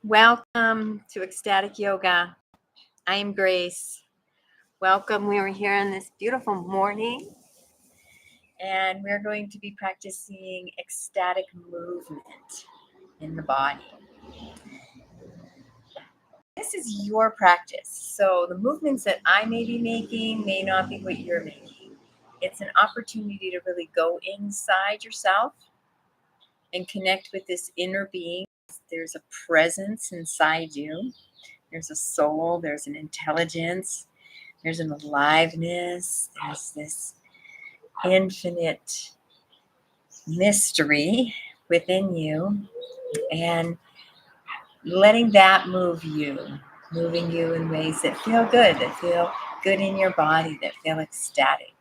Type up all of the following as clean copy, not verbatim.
Welcome to Ecstatic Yoga. I am Grace. Welcome. We are here on this beautiful morning, and we're going to be practicing ecstatic movement in the body. This is your practice, so the movements that I may be making may not be what you're making. It's an opportunity to really go inside yourself and connect with this inner being. There's a presence inside you. There's a soul, there's an intelligence, there's an aliveness, there's this infinite mystery within you, and letting that moving you in ways that feel good in your body, that feel ecstatic.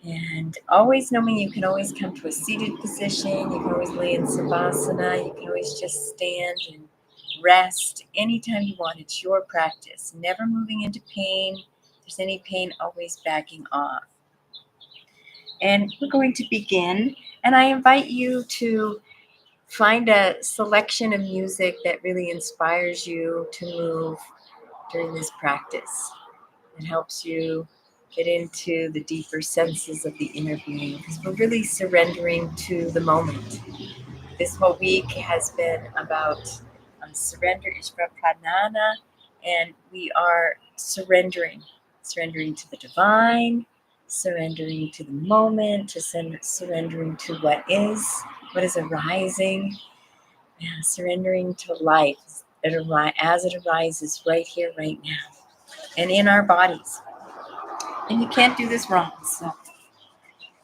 And always knowing you can always come to a seated position, you can always lay in Savasana, you can always just stand and rest anytime you want. It's your practice. Never moving into pain. If there's any pain, always backing off. And we're going to begin. And I invite you to find a selection of music that really inspires you to move during this practice. It helps you get into the deeper senses of the inner being, because we're really surrendering to the moment. This whole week has been about surrender, Ishvara Pranana, and we are surrendering to the divine, surrendering to the moment, surrendering to what is arising, surrendering to life as it arises right here, right now, and in our bodies. And you can't do this wrong.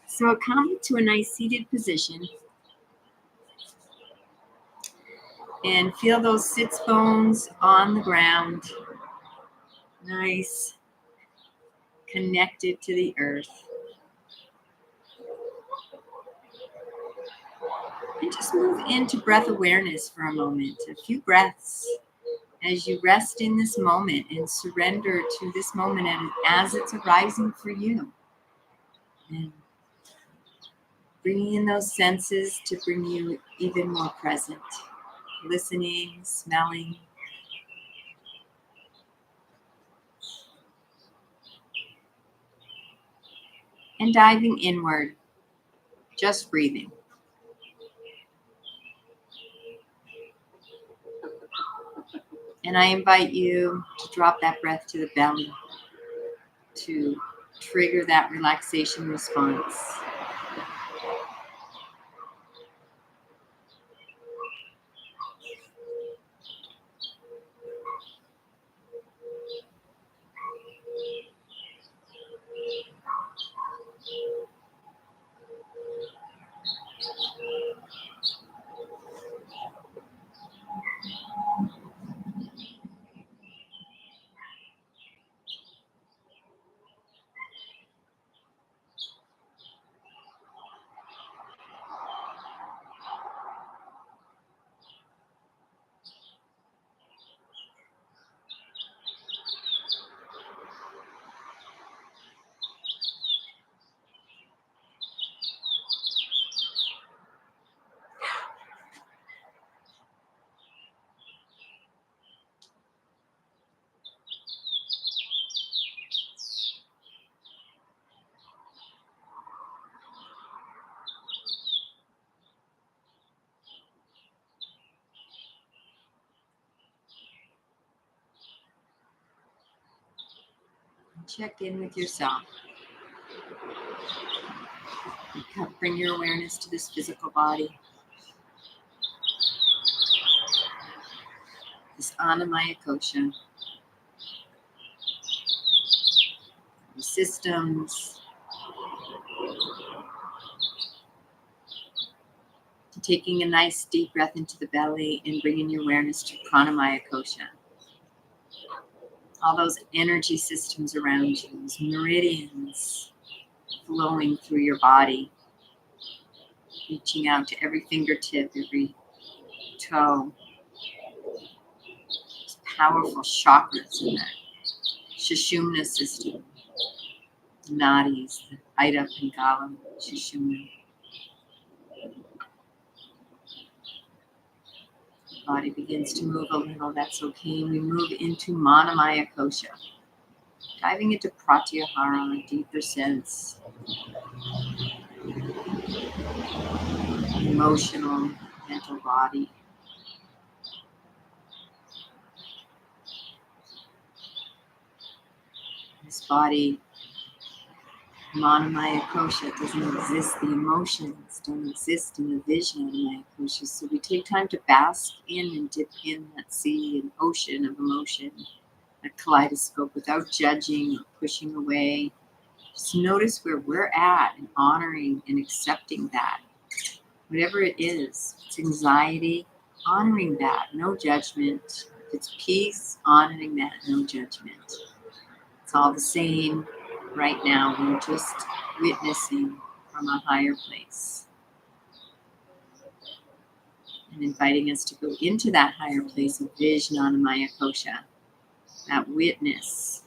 So come to a nice seated position and feel those sits bones on the ground, nice, connected to the earth. And just move into breath awareness for a moment, a few breaths, as you rest in this moment and surrender to this moment and as it's arising for you. And bringing in those senses to bring you even more present. Listening, smelling. And diving inward, just breathing. And I invite you to drop that breath to the belly to trigger that relaxation response. Check in with yourself. Bring your awareness to this physical body. This Annamaya Kosha. The systems. Taking a nice deep breath into the belly and bringing your awareness to Pranamaya Kosha. All those energy systems around you, those meridians flowing through your body, reaching out to every fingertip, every toe. Those powerful chakras in that Sushumna system, the nadis, the Ida Pingala, Sushumna. Body begins to move a little, that's okay. We move into Manamaya Kosha, diving into Pratyahara, a deeper sense, emotional, mental body. This body, Manamaya Kosha, doesn't exist. The emotions don't exist in the Vijnanamaya Kosha. So we take time to bask in and dip in that sea and ocean of emotion, a kaleidoscope, without judging or pushing away. Just notice where we're at and honoring and accepting that. Whatever it is, if it's anxiety, honoring that, no judgment. If it's peace, honoring that, no judgment. It's all the same right now. We're just witnessing from a higher place and inviting us to go into that higher place of Vijnanamaya Kosha, that witnessing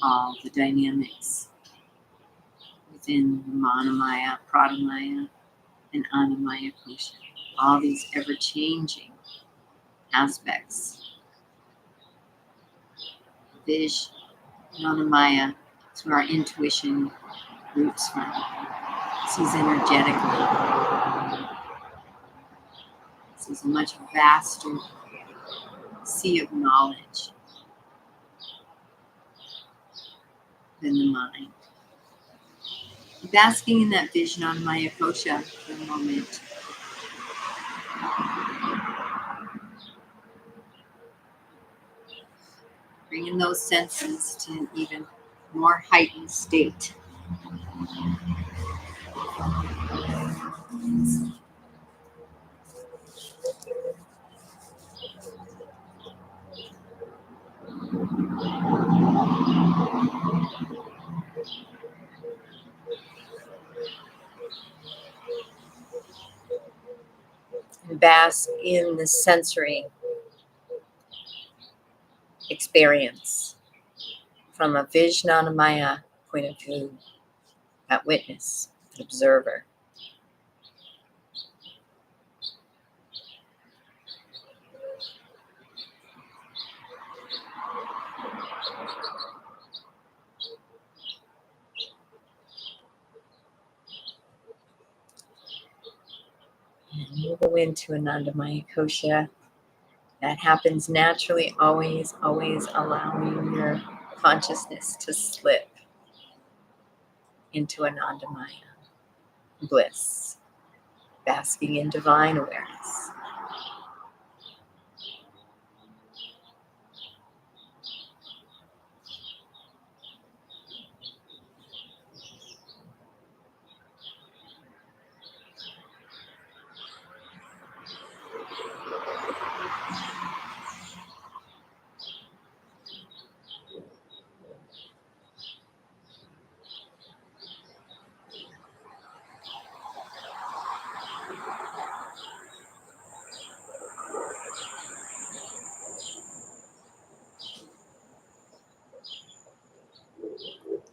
all the dynamics within the Manamaya, Pradamaya, and Annamaya Kosha. All these ever-changing aspects. Vijnanamaya is where our intuition roots from. Sees energetically. This is a much vaster sea of knowledge than the mind. Basking in that Vijnanamaya Kosha for a moment. Bringing those senses to an even more heightened state. Bask in the sensory experience from a Vijnanamaya point of view, that witness, that observer. And we'll go into Anandamaya Kosha. That happens naturally, always, always allowing your consciousness to slip into Anandamaya bliss, basking in divine awareness.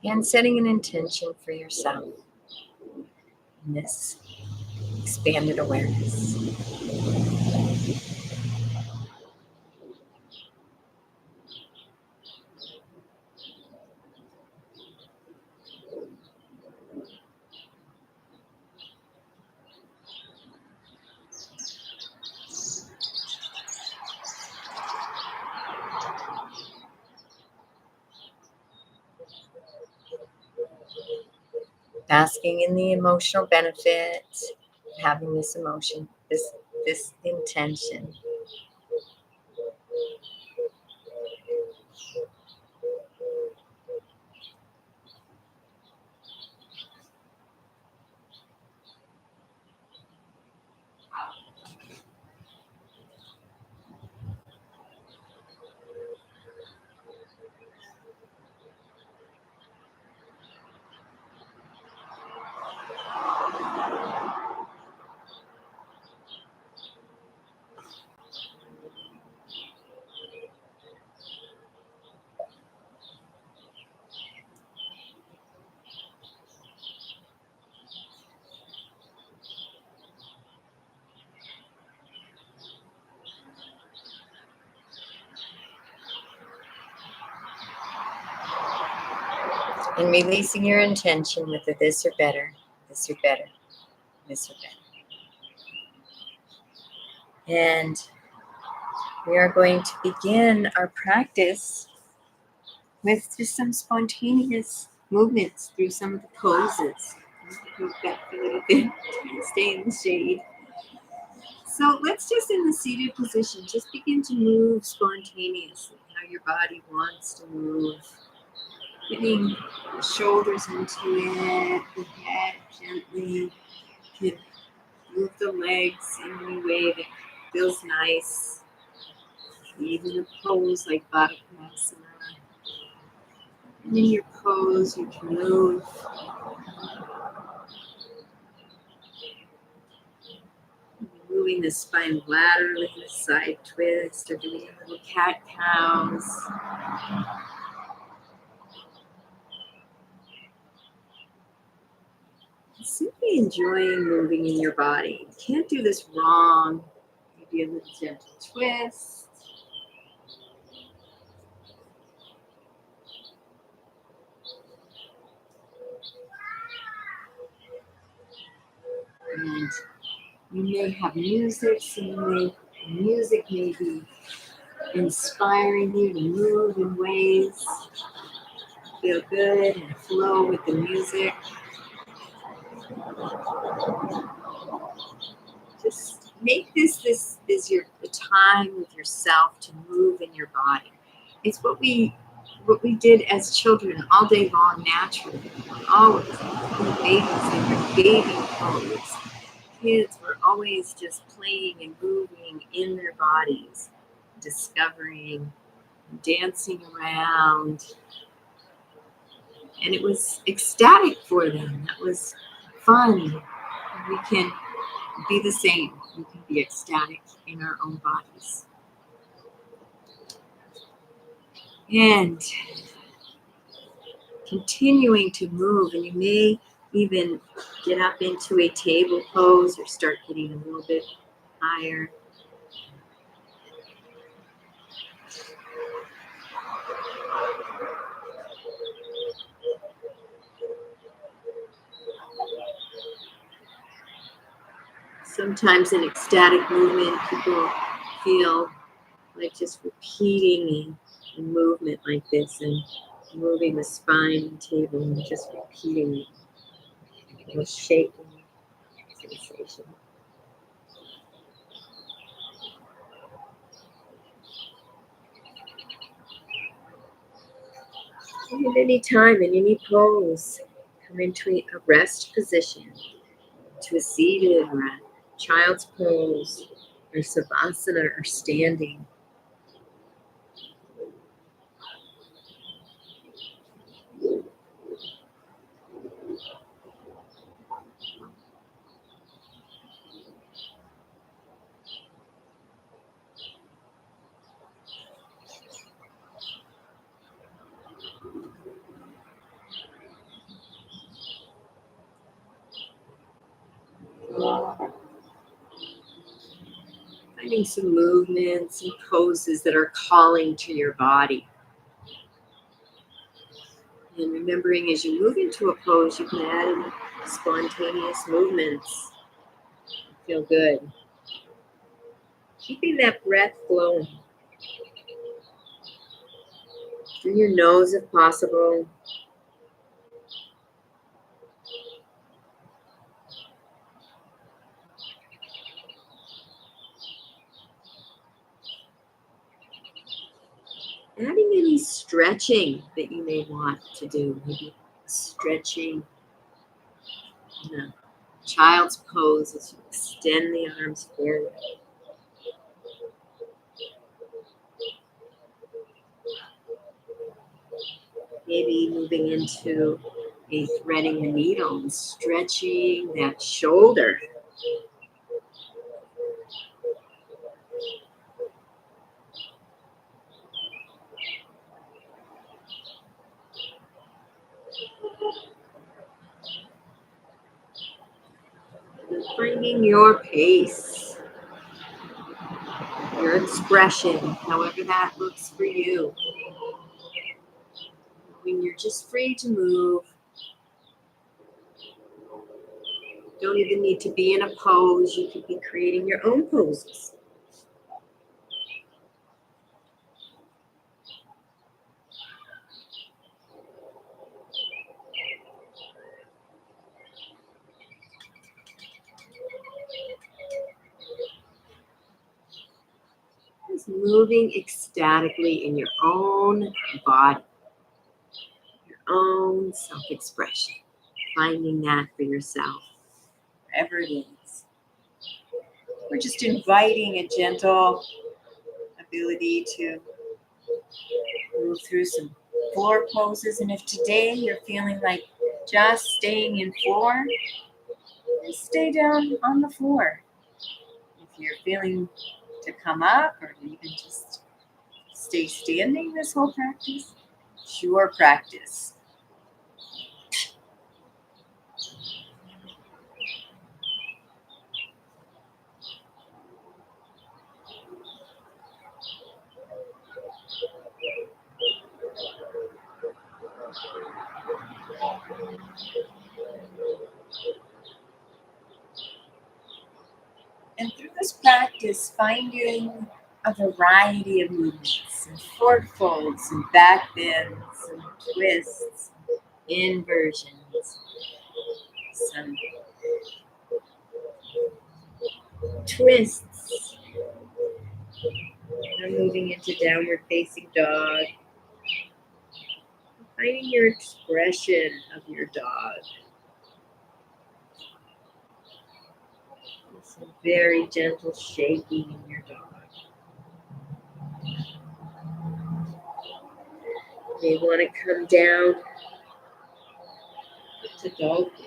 And setting an intention for yourself in this expanded awareness. Basking in the emotional benefit of having this emotion, this intention. And releasing your intention with the this or better, this or better, this or better. And we are going to begin our practice with just some spontaneous movements through some of the poses. Move back a little bit, stay in the shade. So let's just in the seated position, just begin to move spontaneously, how your body wants to move. Getting the shoulders into it, the head gently. You can move the legs in any way that feels nice. Even a pose like Baddha. And in your pose, you can move. Moving the spine laterally, the side twist, or doing a little cat-cows. Simply enjoying moving in your body. You can't do this wrong. Maybe a little gentle twist. And you may have music, so music may be inspiring you to move in ways. Feel good and flow with the music. Just make this your the time with yourself to move in your body. It's what we did as children all day long naturally. Always. The babies, they were baby pose. Kids were always just playing and moving in their bodies, discovering, dancing around. And it was ecstatic for them. That was fun. We can be the same. We can be ecstatic in our own bodies. And continuing to move, and you may even get up into a table pose or start getting a little bit higher. Sometimes in ecstatic movement, people feel like just repeating a movement like this and moving the spine and table and just repeating it. A little shaking sensation. And at any time, in any pose, come into a rest position, to a seated or a child's pose, or savasana, or standing. Finding some movements and poses that are calling to your body. And remembering as you move into a pose, you can add in spontaneous movements. Feel good. Keeping that breath flowing. Through your nose if possible. Adding any stretching that you may want to do. Maybe stretching in a child's pose as you extend the arms forward. Maybe moving into a threading the needle and stretching that shoulder. And finding your pace, your expression, however that looks for you. moving. You're just free to move. Don't even need to be in a pose. You could be creating your own poses. Just moving ecstatically in your own body, your own self-expression. Finding that for yourself, wherever it is. We're just inviting a gentle ability to move through some floor poses. And if today you're feeling like just staying in floor, just stay down on the floor. If you're feeling to come up or even just stay standing this whole practice, it's your practice. And through this practice, finding a variety of movements, and forward folds, and back bends, and twists, inversions, some twists. Now moving into downward facing dog. Finding your expression of your dog. Some very gentle shaking in your dog. You may want to come down to dolphin.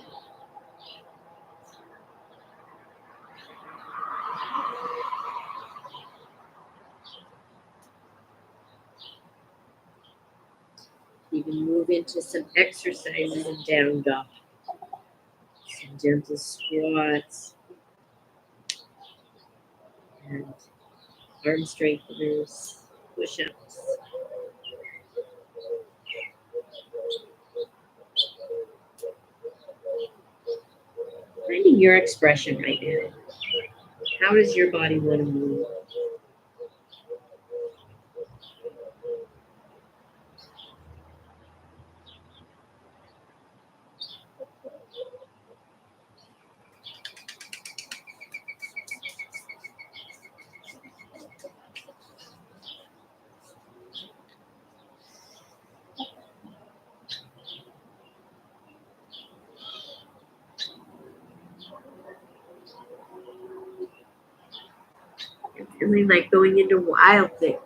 Even move into some exercises in down dog. Some gentle squats and arm strengtheners, push-ups. Finding your expression right now. How does your body want to move? You're feeling like going into wild thing.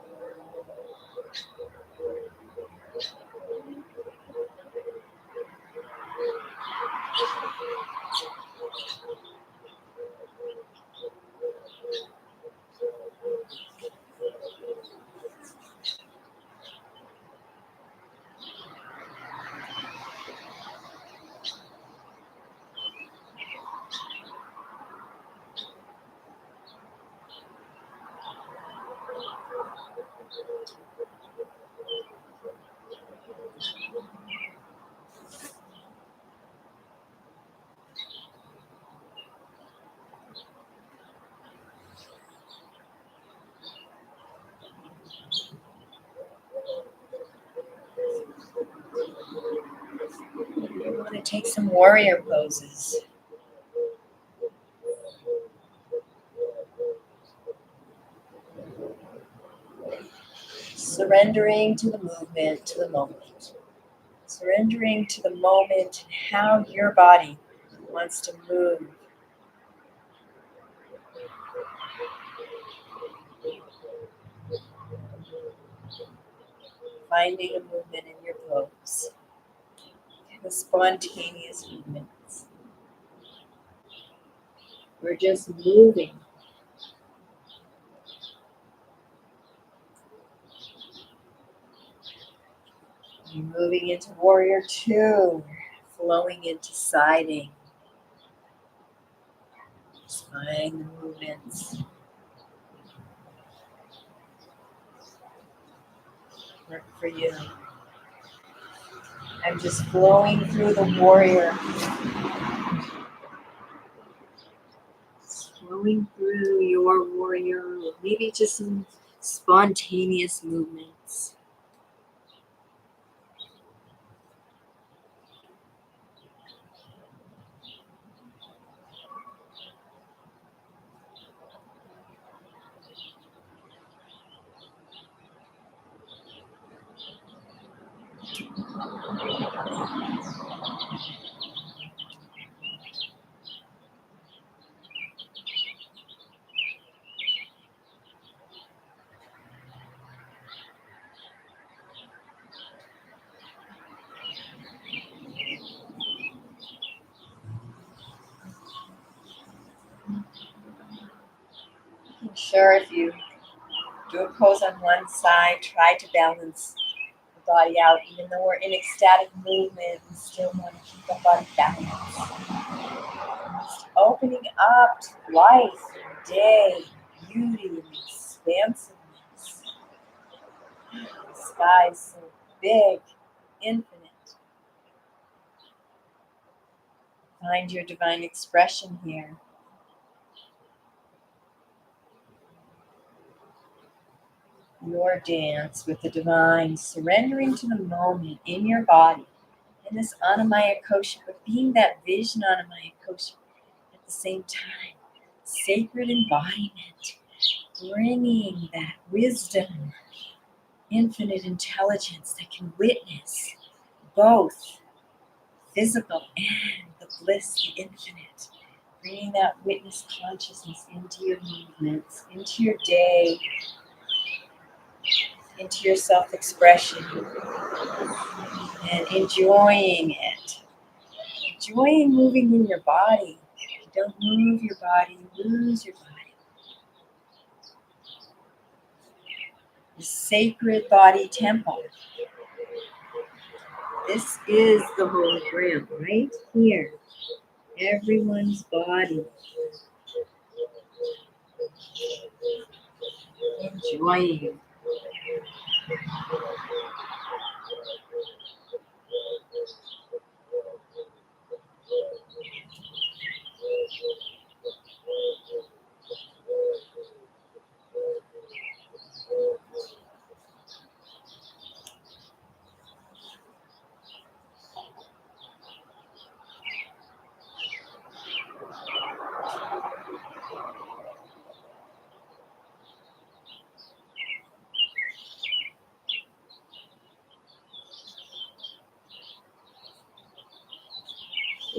You want to take some warrior poses. Surrendering to the movement, to the moment. Surrendering to the moment and how your body wants to move. Finding a movement in your pose. The spontaneous movements. We're just moving. You're moving into warrior two, flowing into siding. Just find the movements. Work for you. I'm just flowing through the warrior. Flowing through your warrior, or maybe just some spontaneous movements. Sure, if you do a pose on one side, try to balance the body out. Even though we're in ecstatic movement, we still want to keep the body balanced. Just opening up to life, day, beauty, and expansiveness. The sky is so big, infinite. Find your divine expression here. Your dance with the divine, surrendering to the moment in your body, in this Anamaya Kosha, but being that vision Anamaya Kosha at the same time. Sacred embodiment, bringing that wisdom, infinite intelligence that can witness both physical and the bliss, the infinite. Bringing that witness consciousness into your movements, into your day, into your self-expression, and enjoying it. Enjoying moving in your body. If you don't move your body, you lose your body. The sacred body temple. This is the Holy Grail, right here. Everyone's body. Enjoying.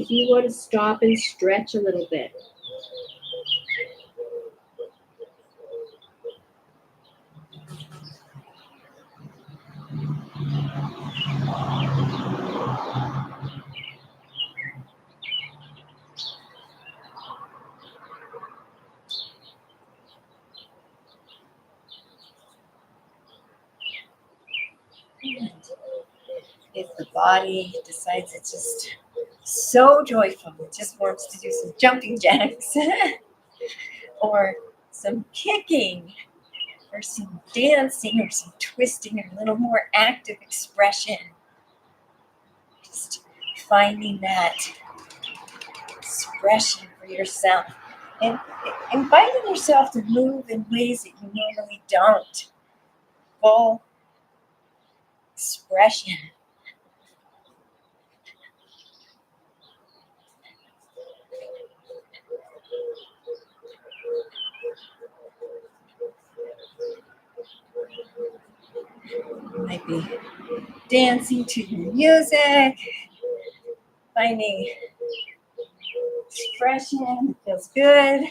If you want to stop and stretch a little bit. And if the body decides it's just so joyful, it just wants to do some jumping jacks or some kicking or some dancing or some twisting or a little more active expression. Just finding that expression for yourself and inviting yourself to move in ways that you normally don't. Full expression. You might be dancing to your music, finding expression, feels good,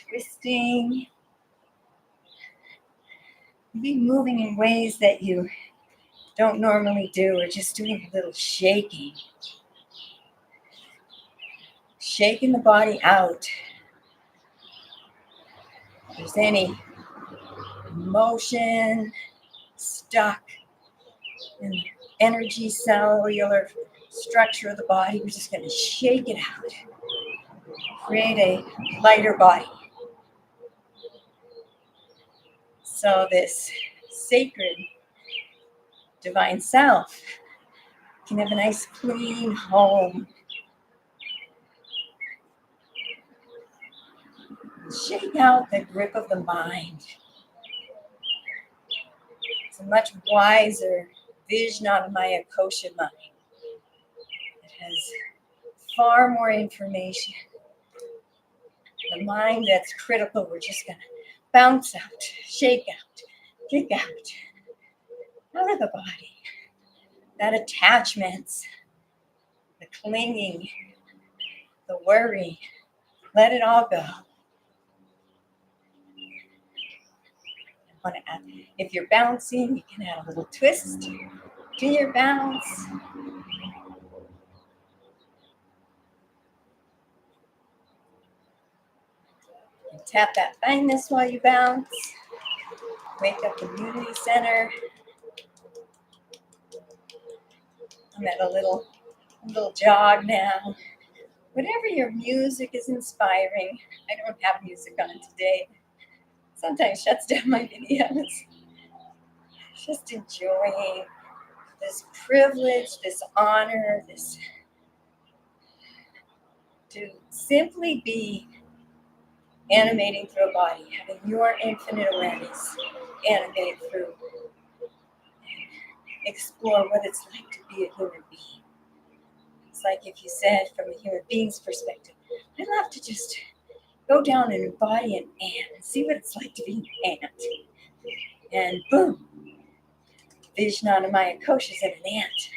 twisting, maybe moving in ways that you don't normally do, or just doing a little shaking. Shaking the body out. If there's any emotion stuck in the energy cellular structure of the body, we're just going to shake it out. Create a lighter body. So this sacred divine self can have a nice clean home. Shake out the grip of the mind. It's a much wiser Vijnanamaya kosha mind. It has far more information. The mind that's critical, we're just going to bounce out, shake out, kick out of the body. That attachments, the clinging, the worry, let it all go. If you're bouncing, you can add a little twist to your bounce. And tap that thymus while you bounce. Wake up the immunity center. I'm at a little jog now. Whatever your music is inspiring. I don't have music on today. Sometimes shuts down my videos. Just enjoying this privilege, this honor, this to simply be animating through a body, having your infinite awareness animate through, explore what it's like to be a human being. It's like if you said from a human being's perspective, I'd love to just go down and embody an ant and see what it's like to be an ant. And boom, Vijnanamaya kosha's in an ant.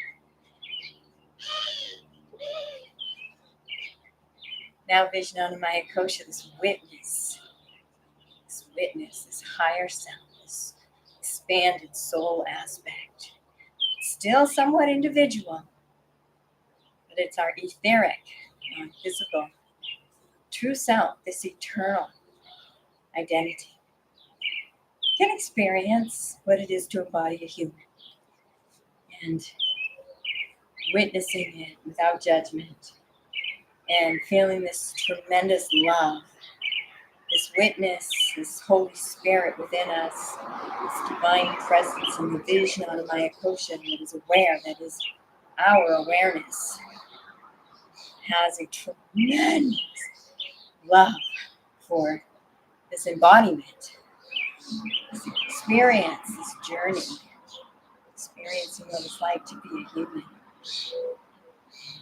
Now Vijnanamaya kosha, this witness, this higher self, this expanded soul aspect. Still somewhat individual, but it's our etheric, non-physical, true self, this eternal identity. Can experience what it is to embody a human and witnessing it without judgment and feeling this tremendous love, this witness, this Holy Spirit within us, this divine presence in the Vijnanamaya kosha that is aware, that is our awareness, has a tremendous love for this embodiment, this experience, this journey, experiencing what it's like to be a human.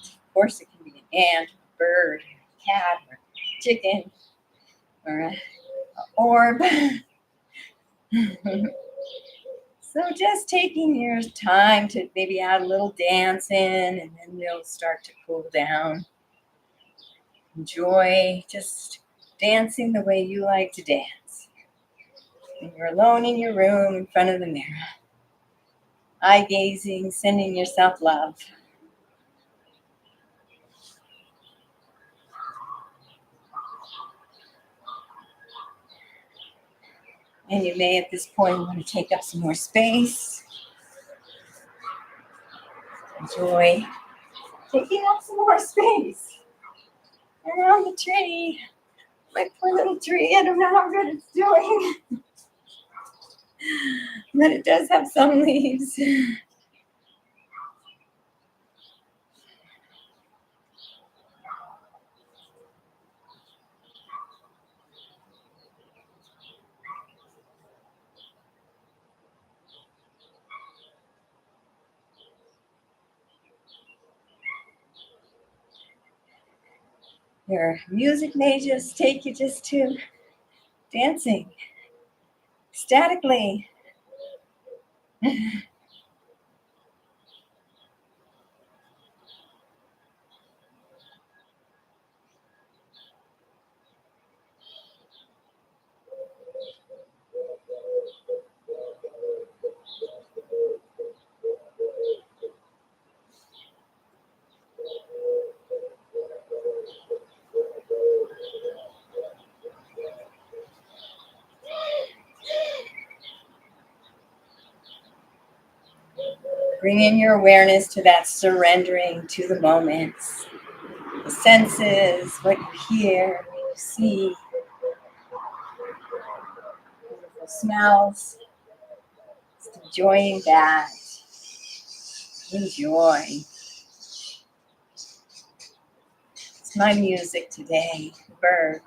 Of course, it can be an ant, a bird, a cat, or a chicken, or an orb. So just taking your time to maybe add a little dance in, and then they'll start to cool down. Enjoy just dancing the way you like to dance. When you're alone in your room in front of the mirror, eye gazing, sending yourself love. And you may at this point want to take up some more space. Enjoy taking up some more space around the tree. My poor little tree, I don't know how good it's doing. But it does have some leaves. Your music may just take you just to dancing ecstatically. Bringing your awareness to that surrendering to the moments, the senses, what you hear, what you see, beautiful smells. Just enjoying that. Enjoy. It's my music today, birds.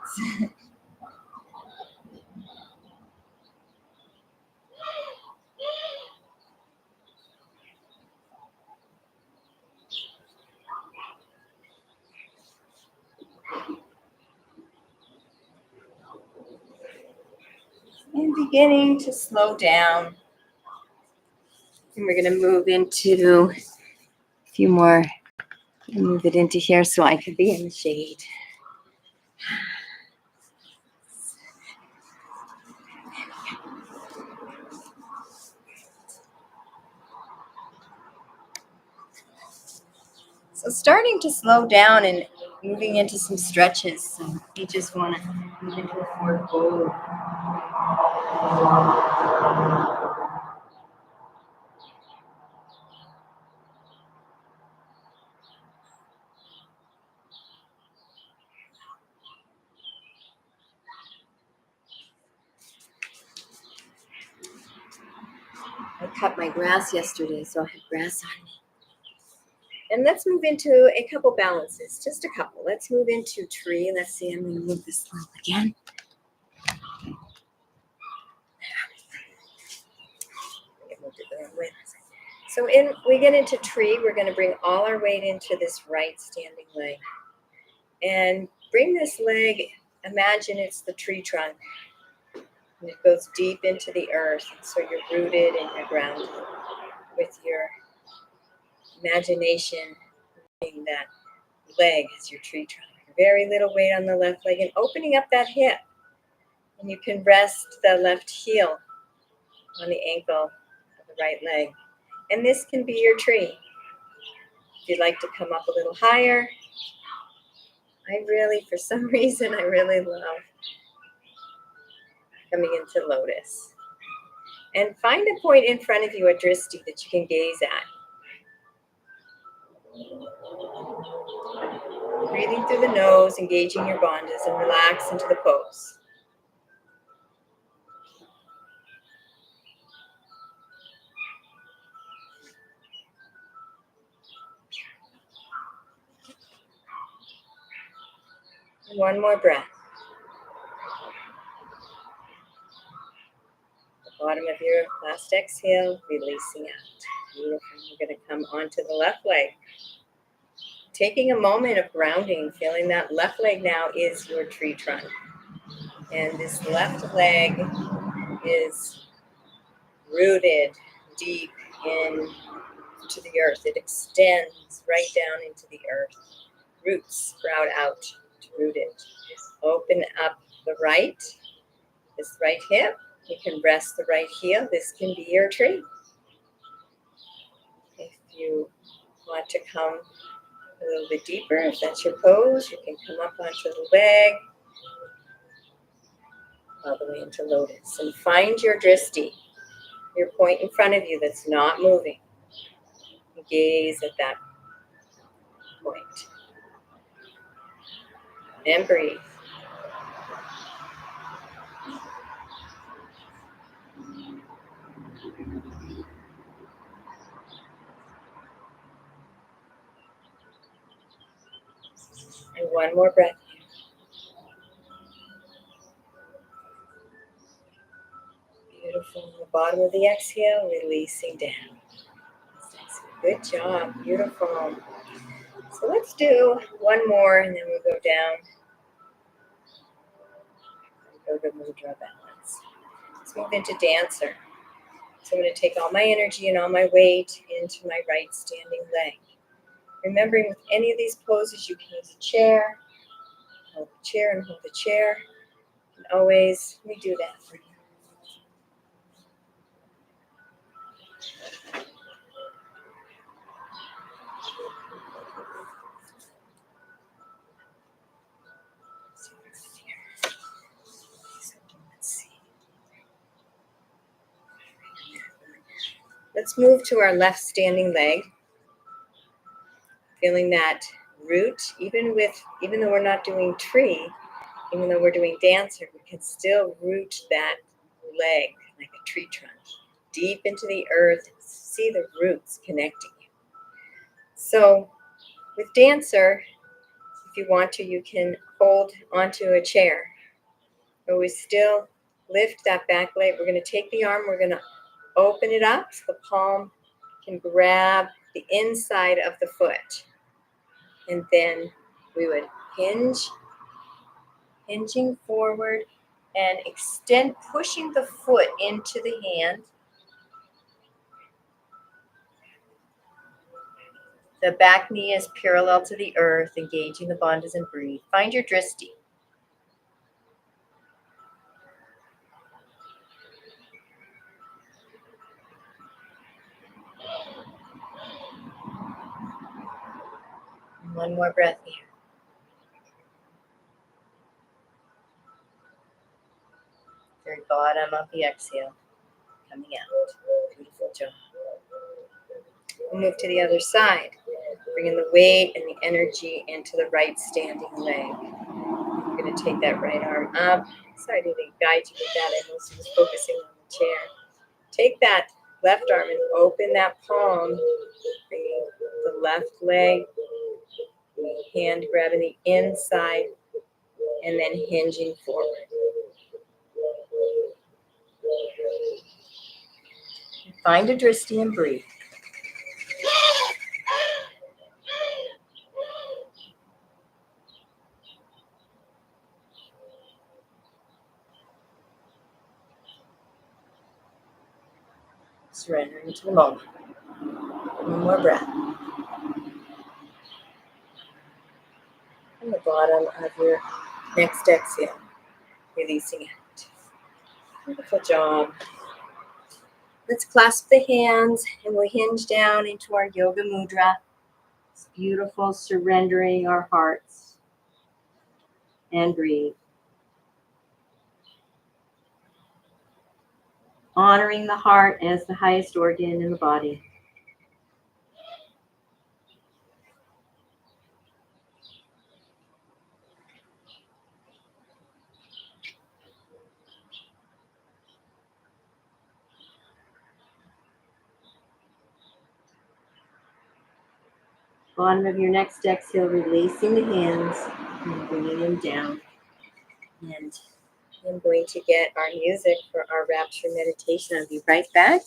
And beginning to slow down. And we're going to move into a few more. Move it into here so I can be in the shade. So starting to slow down and moving into some stretches. So you just want to move into a forward fold. I cut my grass yesterday, so I have grass on me. And let's move into a couple balances, just a couple. Let's move into tree. Let's see, I'm going to move this slope again. So we get into tree, we're going to bring all our weight into this right standing leg. And bring this leg, imagine it's the tree trunk. And it goes deep into the earth. So you're rooted and you're grounded with your imagination, being that leg as your tree trunk. Very little weight on the left leg and opening up that hip. And you can rest the left heel on the ankle of the right leg. And this can be your tree. If you'd like to come up a little higher, for some reason, I really love coming into lotus. And find a point in front of you, a drishti, that you can gaze at. Breathing through the nose, engaging your bandhas, and relax into the pose. And one more breath. The bottom of your last exhale, releasing out. Beautiful. You're going to come onto the left leg. Taking a moment of grounding, feeling that left leg now is your tree trunk. And this left leg is rooted deep into the earth. It extends right down into the earth. Roots sprout out to root it. Open up the right, this right hip. You can rest the right heel. This can be your tree. If you want to come a little bit deeper, if that's your pose, you can come up onto the leg, all the way into lotus. And find your drishti, your point in front of you that's not moving. Gaze at that point. And breathe. And one more breath. Beautiful. The bottom of the exhale, releasing down. Good job. Beautiful. So let's do one more and then we'll go down. Yoga Mudra balance. Let's move into dancer. So I'm going to take all my energy and all my weight into my right standing leg. Remembering with any of these poses, you can use a chair, hold the chair and hold the chair. And always, we do that for you. Let's move to our left standing leg. Feeling that root, even though we're not doing tree, even though we're doing dancer, we can still root that leg like a tree trunk deep into the earth. See the roots connecting you. So with dancer, if you want to, you can hold onto a chair. Always still lift that back leg. We're going to take the arm, we're going to open it up so the palm can grab the inside of the foot. And then we would hinging forward and extend, pushing the foot into the hand. The back knee is parallel to the earth, engaging the bandhas and breathe. Find your drishti. And one more breath here. Very bottom of the exhale, coming out. Beautiful job. We'll move to the other side. Bringing the weight and the energy into the right standing leg. We're going to take that right arm up. Sorry to guide you with that. I mostly was focusing on the chair. Take that left arm and open that palm. Bringing the left leg, hand grabbing the inside, and then hinging forward. Find a drishti and breathe. Surrendering to the moment. One more breath. And the bottom of your next exhale, releasing it. Beautiful job. Let's clasp the hands and we'll hinge down into our yoga mudra. It's beautiful, surrendering our hearts. And breathe. Honoring the heart as the highest organ in the body. Bottom of your next exhale, releasing the hands and bringing them down. And I'm going to get our music for our rapture meditation. I'll be right back.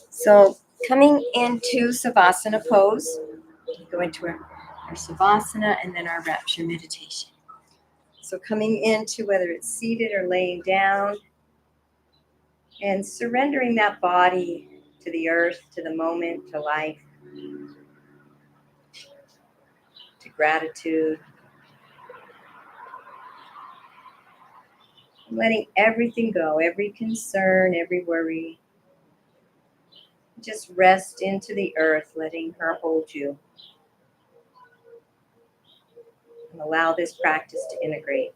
So coming into Savasana pose, we go into our Savasana and then our rapture meditation. So coming into whether it's seated or laying down and surrendering that body to the earth, to the moment, to life, to gratitude. Letting everything go, every concern, every worry. Just rest into the earth, letting her hold you. And allow this practice to integrate.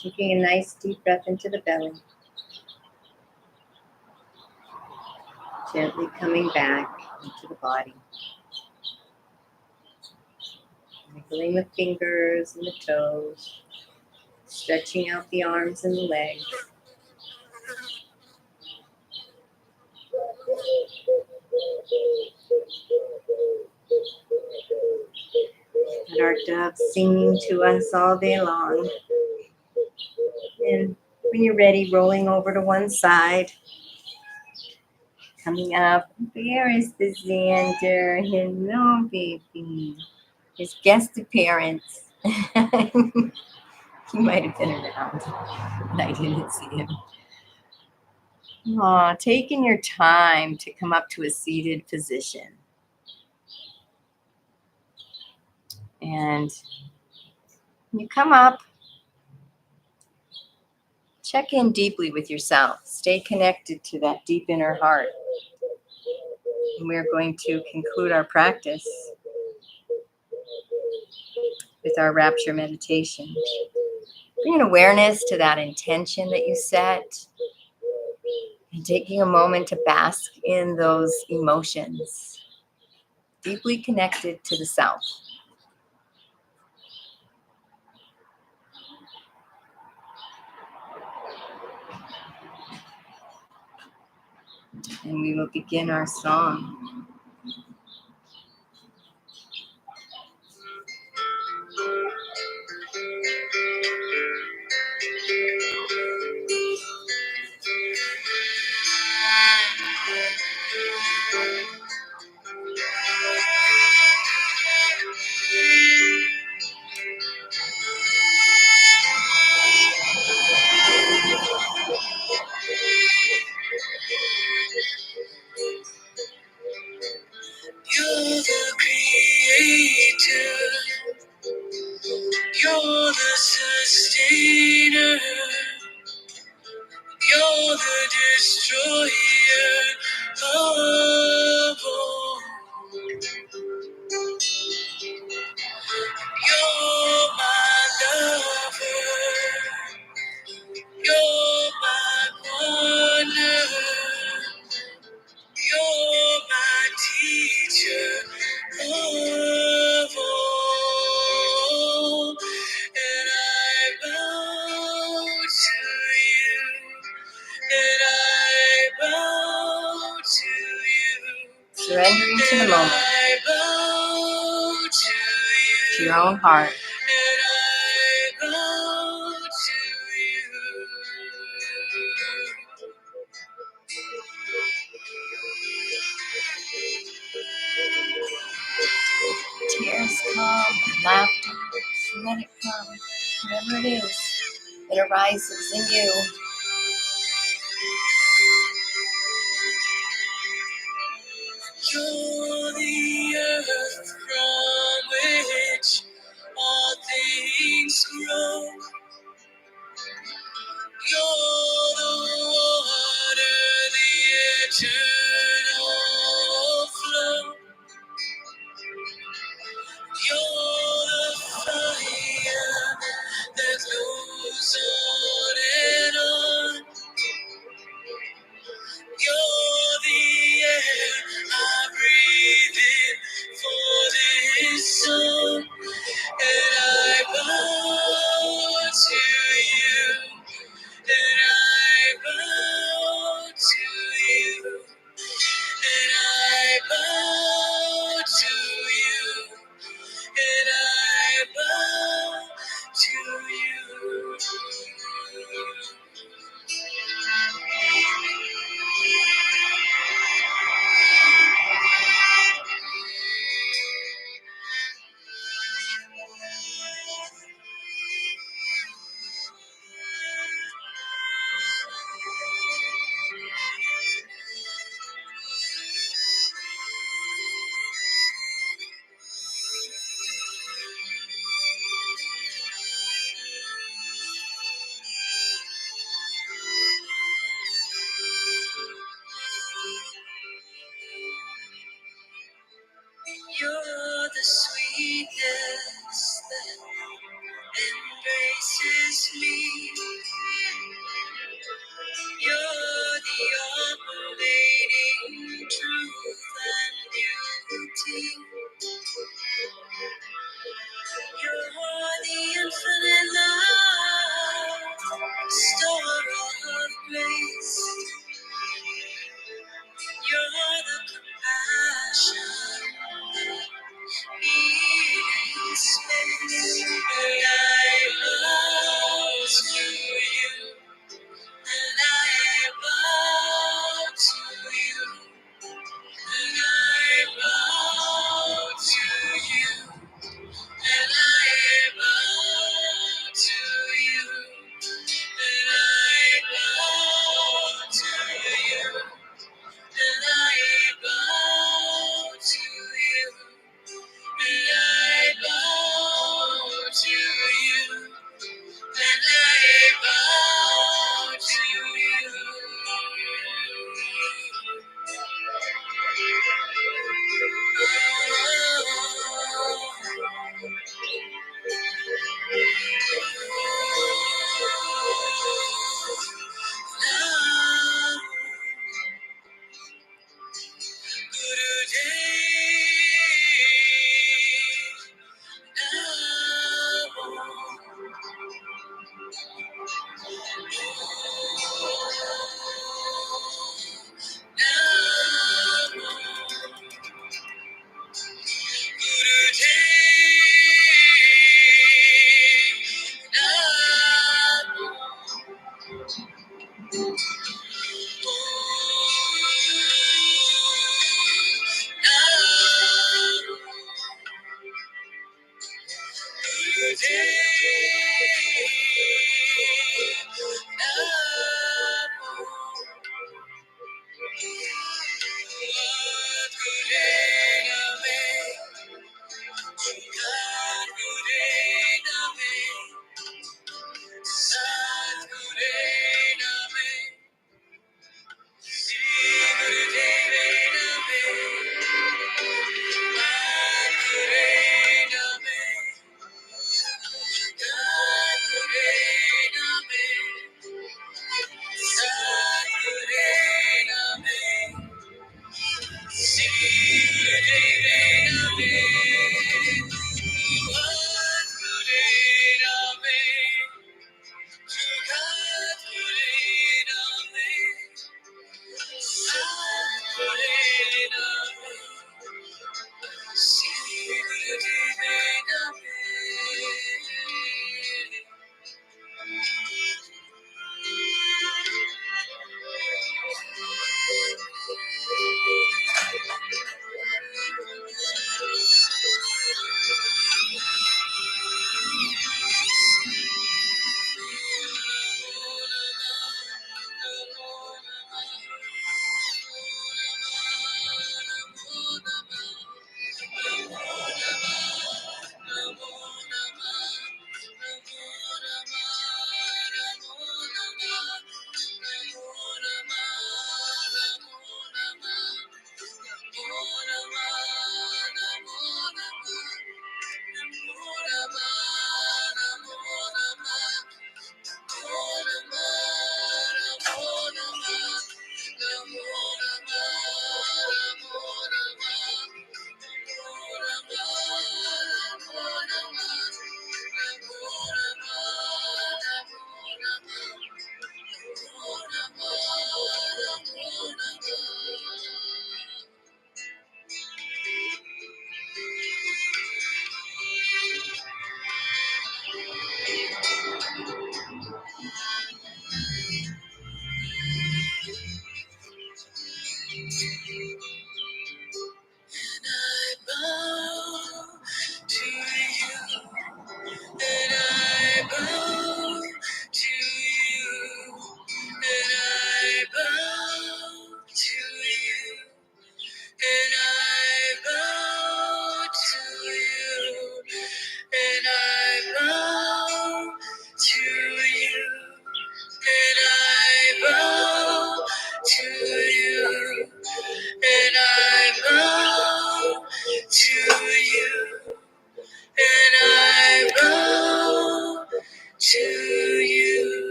Taking a nice deep breath into the belly. Gently coming back into the body. Wiggling the fingers and the toes. Stretching out the arms and the legs. And our dove singing to us all day long. And when you're ready, rolling over to one side. Coming up, there is the Xander. Hello, baby. His guest appearance. He might have been around, but I didn't see him. Aw, taking your time to come up to a seated position. And when you come up, check in deeply with yourself. Stay connected to that deep inner heart. And we're going to conclude our practice with our rapture meditation. Bring an awareness to that intention that you set. And taking a moment to bask in those emotions. Deeply connected to the self. And we will begin our song. You're the creator, you're the sustainer, you're the destroyer of all. You're my lover, you're my partner, you're my teacher of all, and I bow to you, and I bow to you. Surrendering to the moment, I bow to your own heart. And I bow to you. Tears come, laughter, so let it come. Whatever it is, it arises in you. You're the earth from which all things grow. You're the water, the eternal flow. You're the fire that goes on and on. You're the air I breathe in for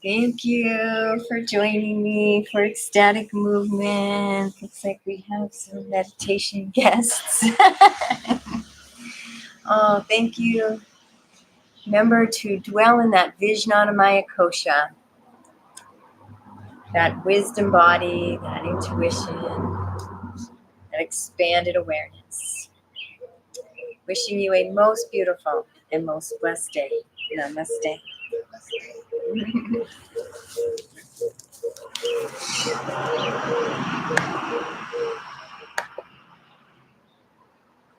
Thank you for joining me for Ecstatic Movement. Looks like we have some meditation guests. Oh, thank you. Remember to dwell in that Vijnanamaya kosha, that wisdom body, that intuition, that expanded awareness. Wishing you a most beautiful and most blessed day. Namaste.